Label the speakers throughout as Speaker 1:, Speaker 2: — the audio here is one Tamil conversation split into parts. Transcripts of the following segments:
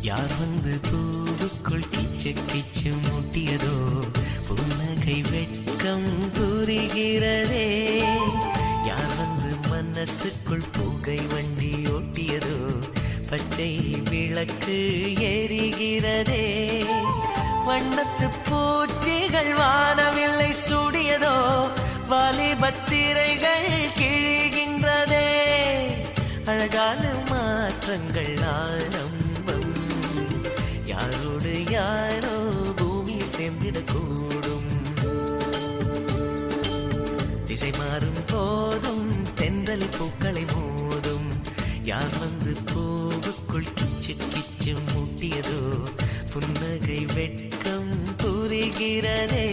Speaker 1: யார் வந்து பூவுக்குள் கிச்சு கிச்சு மூட்டியதோ புன்னகை வெட்கம் புரிகிறதே. யார் வந்து மனசுக்குள் புகை வண்டி ஓட்டியதோ பச்சை விளக்கு எரிகிறதே. வண்ணத்து பூச்சிகள் வானவில்லை சூடியதோ வாலிபத்திரைகள் கிழிகின்றதே. அழகான மாற்றங்கள் ஆரம்பம், யாரோடு யாரோ பூமியில் சேர்ந்திடக்கூடும். திசை மாறும் போதும் தென்றல் பூக்களை மோதும். யார் வந்து பூவுக்குள் கிச்சு கிச்சு மூட்டியதோ புன்னகை வெட்கம் புரிகிறதே.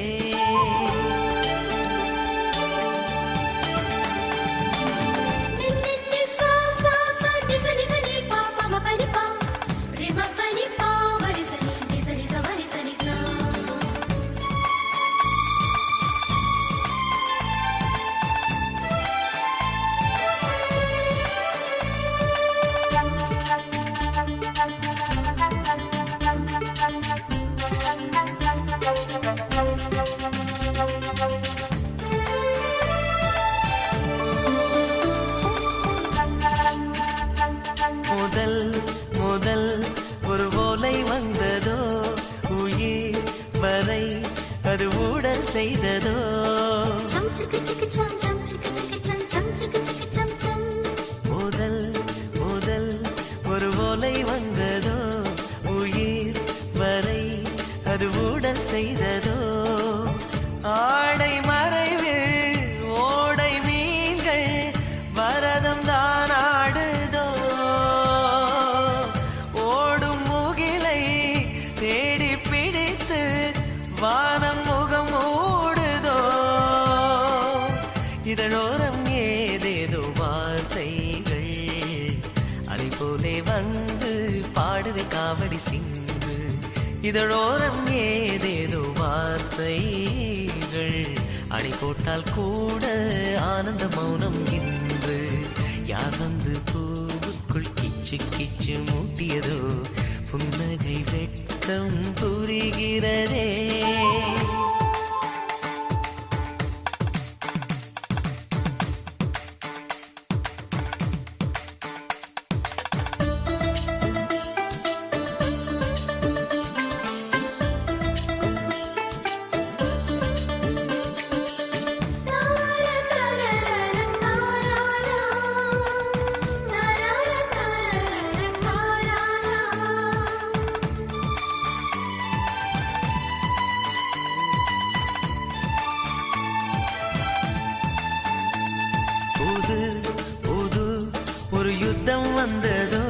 Speaker 1: முதல் முதல் ஒரு ஓலை வந்ததோ உயிர் வரை அது ஊடல் செய்ததோ. முதல் முதல் ஒரு ஓலை வந்ததோ உயிர் வரை அது ஊடல் செய்ததோ. ஆடை மறைவு ஓடை மீன்கள் வரதம் தான் ஆடுதோ. ஓடும் முகிலை தேடி பிடித்து வானம் முகம் மூடுதோ. இதழோரம் ஏதேதோ வார்த்தைகள் அதை போலே வந்து பாடுதை காவடி சிந்து. இதழோரம் ஏதேதோ வார்த்தைகள் அணை போட்டால் கூட ஆனந்த மௌனம் இன்று. யார் வந்து பூவுக்குள் கிச்சு கிச்சு மூட்டியதோ புன்னகை வெட்கம் புரிகிறதே. புது புது ஒரு யுத்தம் வந்ததோ